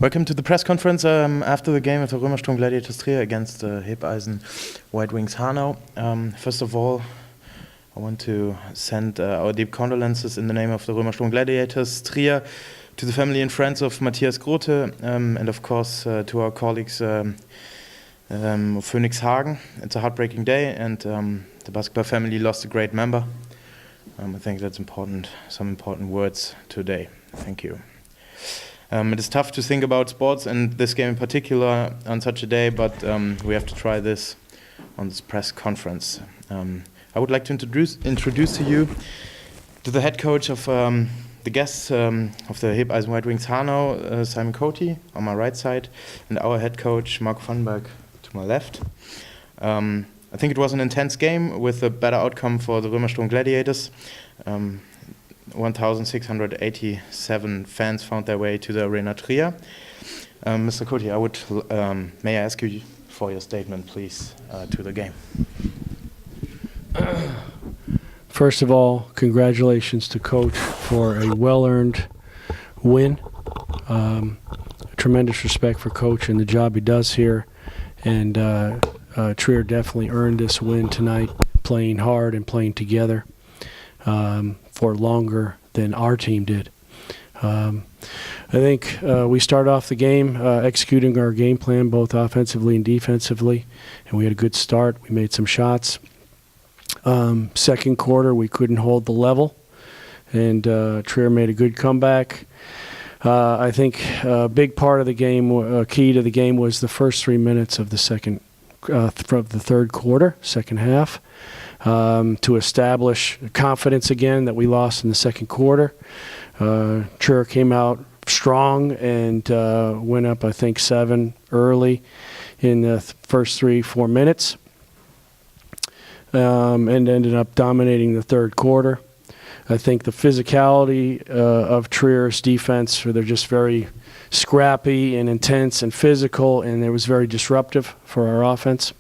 Welcome to the press conference after the game of the RÖMERSTROM Gladiators Trier against Hebeisen White Wings Hanau. First of all, I want to send our deep condolences in the name of the RÖMERSTROM Gladiators Trier to the family and friends of Matthias Grote and of course to our colleagues of Phoenix Hagen. It's a heartbreaking day and the basketball family lost a great member. I think that's important, some important words today. Thank you. It is tough to think about sports and this game in particular on such a day, but we have to try this on this press conference. I would like to introduce to you to the head coach of the guests of the Hebeisen White Wings Hanau, Simon Coty on my right side, and our head coach Marco Vandenberg to my left. I think it was an intense game with a better outcome for the RÖMERSTROM Gladiators. 1,687 fans found their way to the Arena Trier. Mr. Coty, may I ask you for your statement, please, to the game? First of all, congratulations to Coach for a well-earned win. Tremendous respect for Coach and the job he does here. And Trier definitely earned this win tonight, playing hard and playing together for longer than our team did. I think we started off the game executing our game plan both offensively and defensively, and we had a good start. We made some shots. Second quarter, we couldn't hold the level, and Trier made a good comeback. I think a big part of the game, key to the game, was the first 3 minutes of the third quarter, second half, to establish confidence again that we lost in the second quarter. Trier came out strong and went up, I think, 7 early in the first 3-4 minutes, and ended up dominating the third quarter. I think the physicality of Trier's defense, they're just very scrappy and intense and physical, and it was very disruptive for our offense.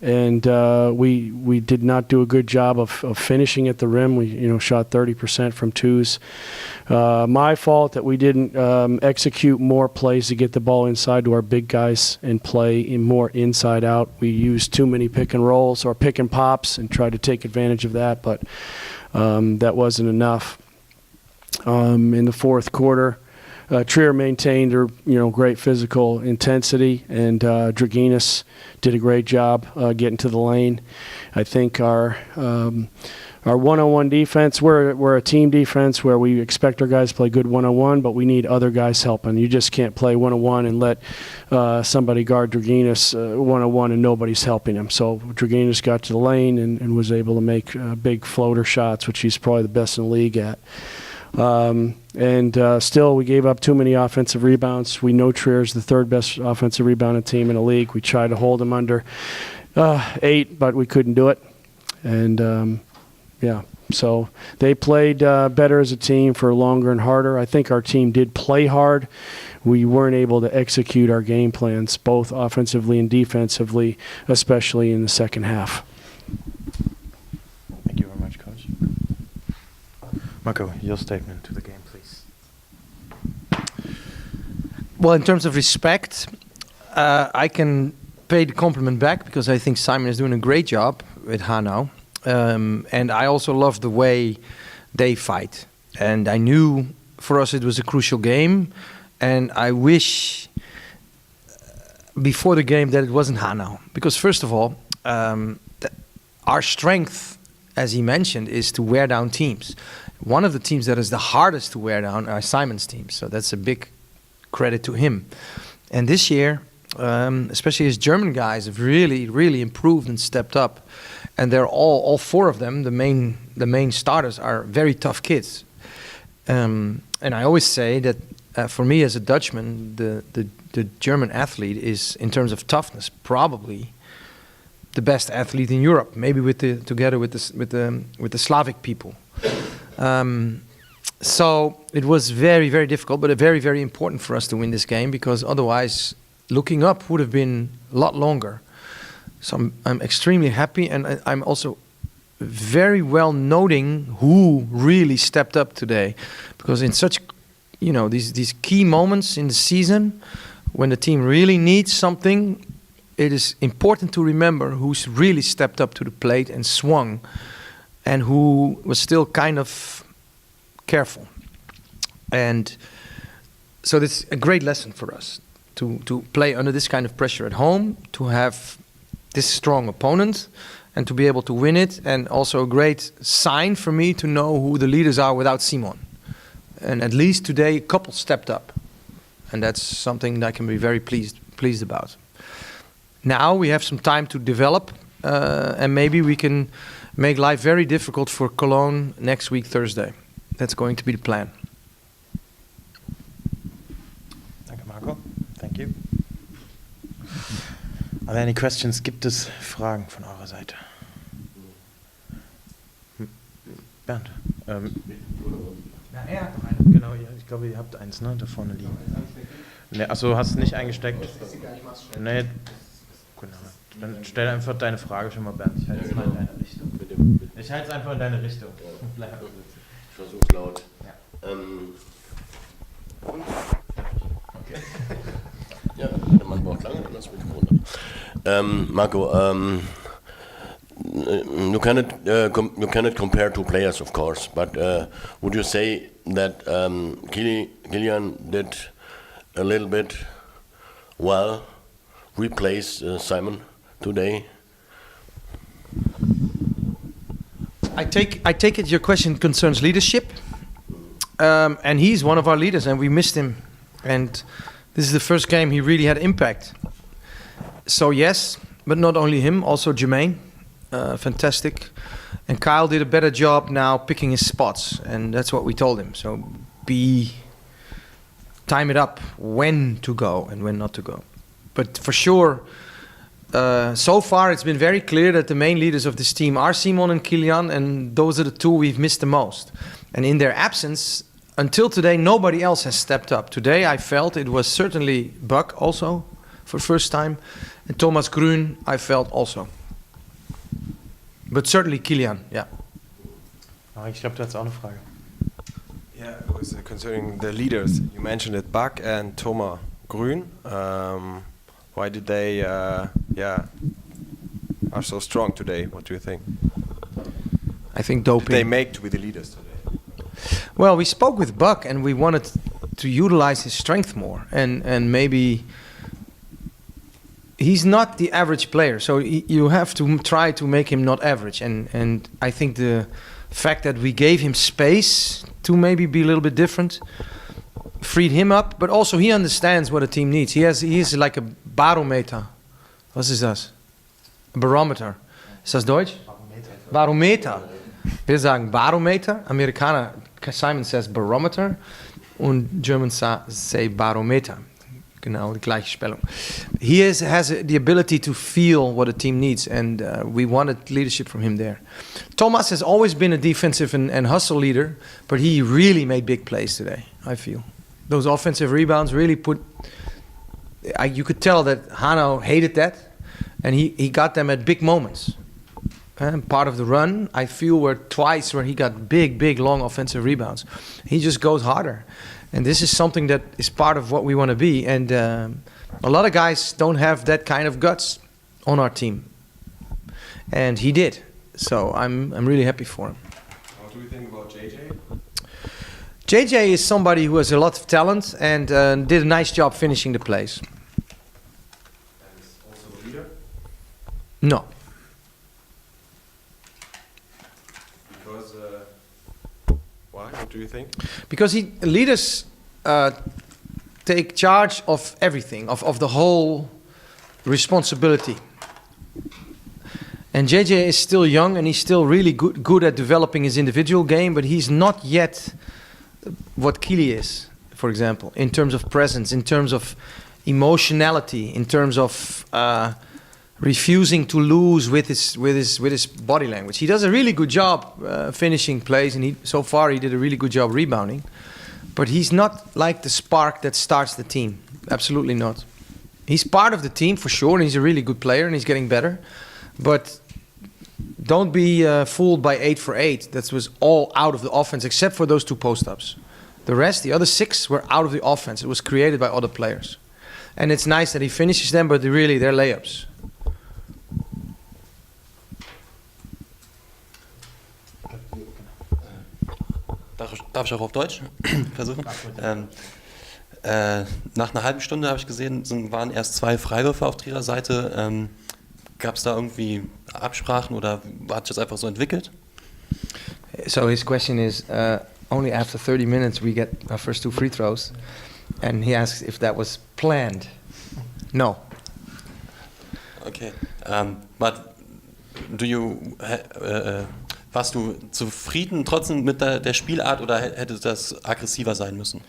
We did not do a good job of finishing at the rim. We shot 30% from twos. My fault that we didn't execute more plays to get the ball inside to our big guys and play more inside out. We used too many pick and rolls or pick and pops and tried to take advantage of that, but that wasn't enough. In the fourth quarter, Trier maintained their great physical intensity, and Draginas did a great job getting to the lane. I think our one-on-one defense, we're a team defense where we expect our guys to play good one-on-one, but we need other guys helping. You just can't play one-on-one and let somebody guard Draginas one-on-one and nobody's helping him. So Draginas got to the lane and was able to make big floater shots, which he's probably the best in the league at. Still, we gave up too many offensive rebounds. We know Trier's the third best offensive rebounding team in the league. We tried to hold them under 8, but we couldn't do it. And so they played better as a team for longer and harder. I think our team did play hard. We weren't able to execute our game plans, both offensively and defensively, especially in the second half. Thank you very much, Coach. Marco, your statement to the game, please. Well, in terms of respect, I can pay the compliment back because I think Simon is doing a great job with Hanau. And I also love the way they fight. And I knew for us it was a crucial game. And I wish before the game that it wasn't Hanau. Because first of all, our strength, as he mentioned, is to wear down teams. One of the teams that is the hardest to wear down are Simon's teams, so that's a big credit to him. And this year, especially his German guys have really, really improved and stepped up. And they're all 4 of them, the main starters, are very tough kids. And I always say that for me as a Dutchman, the German athlete is, in terms of toughness, probably the best athlete in Europe, maybe together with the Slavic people. So it was very, very difficult, but very, very important for us to win this game, because otherwise looking up would have been a lot longer. So I'm extremely happy, and I'm also very well noting who really stepped up today, because in such these key moments in the season when the team really needs something, it is important to remember who's really stepped up to the plate and swung, and who was still kind of careful. And so this is a great lesson for us to play under this kind of pressure at home, to have this strong opponent, and to be able to win it. And also a great sign for me to know who the leaders are without Simon. And at least today, a couple stepped up. And that's something that I can be very pleased about. Now we have some time to develop, and maybe we can make life very difficult for Cologne next week, Thursday. That's going to be the plan. Danke, Marco. Thank you. Are there any questions? Gibt es Fragen von eurer Seite? Bernd. Ja, doch eine. Genau, ja, ich glaube, ihr habt eins, ne, da vorne liegen. Ne, achso, hast du nicht eingesteckt? Nee, genau. Dann stell einfach deine Frage schon mal, Bernd. Ich halte es mal in deine Richtung. Ich halte es einfach in deine Richtung. Ich versuch's laut. Ja. Okay. Ja, der Mann braucht lange, dann lass mich runter. Marco, you cannot compare two players, of course, but would you say that Kilian did a little bit well replace Simon today? I take it your question concerns leadership, and he's one of our leaders, and we missed him, and this is the first game he really had impact. So yes, but not only him, also Jermaine, fantastic, and Kyle did a better job now picking his spots, and that's what we told him. So time it up when to go and when not to go. But for sure, so far it's been very clear that the main leaders of this team are Simon and Kilian, and those are the two we've missed the most. And in their absence, until today, nobody else has stepped up. Today I felt it was certainly Buck also, for the first time, and Thomas Grün I felt also. But certainly Kilian, yeah. Ich glaube, du hast auch eine Frage. Yeah, it was concerning the leaders. You mentioned it, Buck and Thomas Grün. Why did they, are so strong today? What do you think? I think doping. Did they make to be the leaders today? Well, we spoke with Buck and we wanted to utilize his strength more, and maybe he's not the average player, so you have to try to make him not average, and I think the fact that we gave him space to maybe be a little bit different freed him up, but also he understands what a team needs. He is like a barometer. Was ist das? A barometer. Ist das Deutsch? Barometer. Wir sagen Barometer. Amerikaner, Simon says barometer, und Germans say barometer. Genau, die gleiche Spellung. He has the ability to feel what a team needs, and we wanted leadership from him there. Thomas has always been a defensive and hustle leader, but he really made big plays today, I feel. Those offensive rebounds really you could tell that Hanau hated that, and he got them at big moments. And part of the run, I feel, were twice where he got big, long offensive rebounds. He just goes harder. And this is something that is part of what we want to be. And a lot of guys don't have that kind of guts on our team. And he did. So I'm really happy for him. What do you think about JJ? JJ is somebody who has a lot of talent and did a nice job finishing the plays. And is also a leader? No. Because, why? What do you think? Because leaders take charge of everything, of the whole responsibility. And JJ is still young and he's still really good at developing his individual game, but he's not yet what Kili is, for example, in terms of presence, in terms of emotionality, in terms of refusing to lose with his body language. He does a really good job finishing plays, and so far he did a really good job rebounding. But he's not like the spark that starts the team. Absolutely not. He's part of the team for sure, and he's a really good player, and he's getting better. But don't be fooled by 8 for 8. That was all out of the offense, except for those 2 post-ups. The rest, the other 6, were out of the offense. It was created by other players. And it's nice that he finishes them, but really they're layups. Darf ich auch auf Deutsch versuchen? Nach einer halben Stunde habe ich gesehen, waren erst 2 Freiwürfe auf Trierer Seite. Gab es da irgendwie Absprachen oder hat sich das einfach so entwickelt? So his question is, only after 30 minutes we get our first 2 free throws. And he asks if that was planned. No. Okay. But do you... warst du zufrieden trotzdem mit der Spielart oder hätte das aggressiver sein müssen?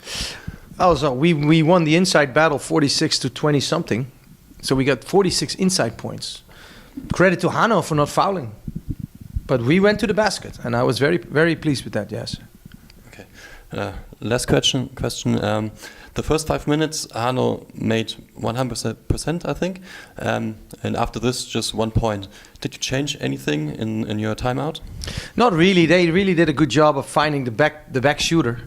Oh, so we won the inside battle 46 to 20 something. So we got 46 inside points. Credit to Hanau for not fouling. But we went to the basket and I was very, very pleased with that, yes. Okay. Last question. The first 5 minutes, Hanau made 100%, I think. And after this, just 1 point. Did you change anything in your timeout? Not really. They really did a good job of finding the back shooter.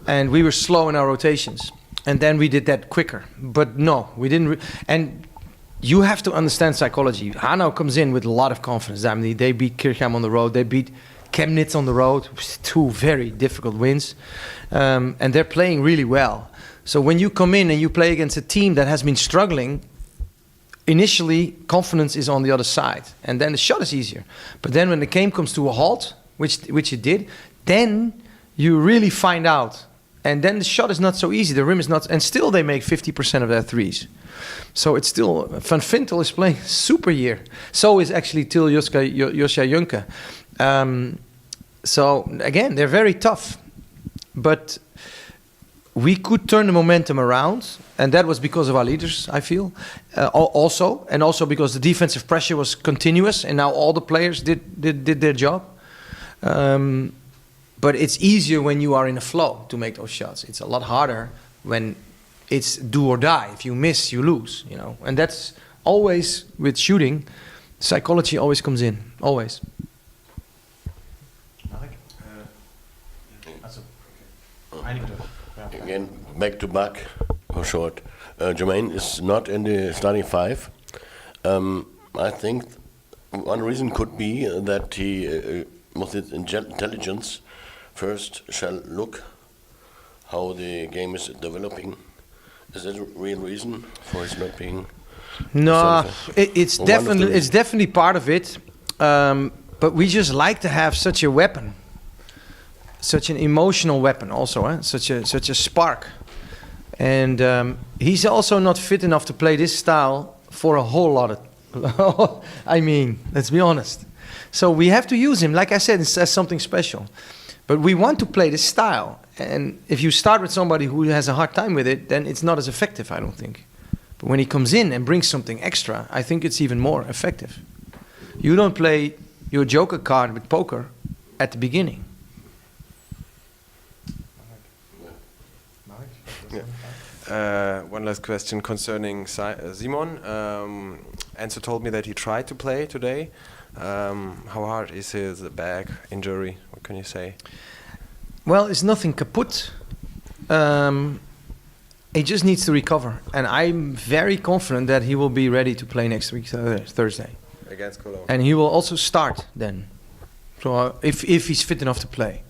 And we were slow in our rotations. And then we did that quicker. But no, we didn't. And you have to understand psychology. Hanau comes in with a lot of confidence. I mean, they beat Kirchheim on the road. They beat Chemnitz on the road. 2 very difficult wins. And they're playing really well. So when you come in and you play against a team that has been struggling, initially confidence is on the other side. And then the shot is easier. But then when the game comes to a halt, which it did, then you really find out. And then the shot is not so easy. The rim is not... And still they make 50% of their threes. So it's still... Van Vintel is playing super year. So is actually Til Josja Junke. So again, they're very tough. But... we could turn the momentum around, and that was because of our leaders, I feel. Also because the defensive pressure was continuous, and now all the players did their job. But it's easier when you are in a flow to make those shots. It's a lot harder when it's do or die. If you miss, you lose, you know. And that's always with shooting. Psychology always comes in, always. Again, back to back, for short. Jermaine is not in the starting 5. I think one reason could be that he, with his intelligence, first shall look how the game is developing. Is that a real reason for his not being? No, it's definitely part of it. But we just like to have such a weapon. Such an emotional weapon also, such a spark. And he's also not fit enough to play this style for a whole lot of... I mean, let's be honest. So we have to use him, like I said, as something special. But we want to play this style. And if you start with somebody who has a hard time with it, then it's not as effective, I don't think. But when he comes in and brings something extra, I think it's even more effective. You don't play your joker card with poker at the beginning. One last question concerning Simon. Enzo told me that he tried to play today. How hard is his back injury? What can you say? Well, it's nothing kaput. He just needs to recover. And I'm very confident that he will be ready to play next week, Thursday. Against Cologne. And he will also start then. So if he's fit enough to play.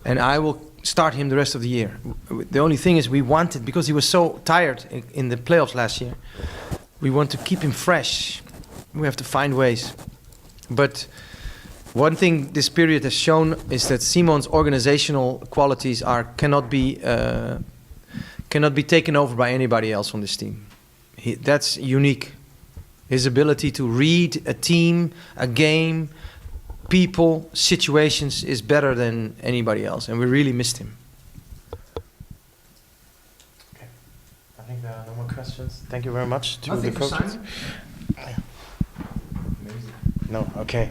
And I will start him the rest of the year. The only thing is we wanted, because he was so tired in the playoffs last year, we want to keep him fresh. We have to find ways. But one thing this period has shown is that Simon's organizational qualities cannot be taken over by anybody else on this team. That's unique. His ability to read a team, a game, people, situations is better than anybody else, and we really missed him. Okay. I think there are no more questions. Thank you very much to Nothing the for coaches. Simon? No, okay.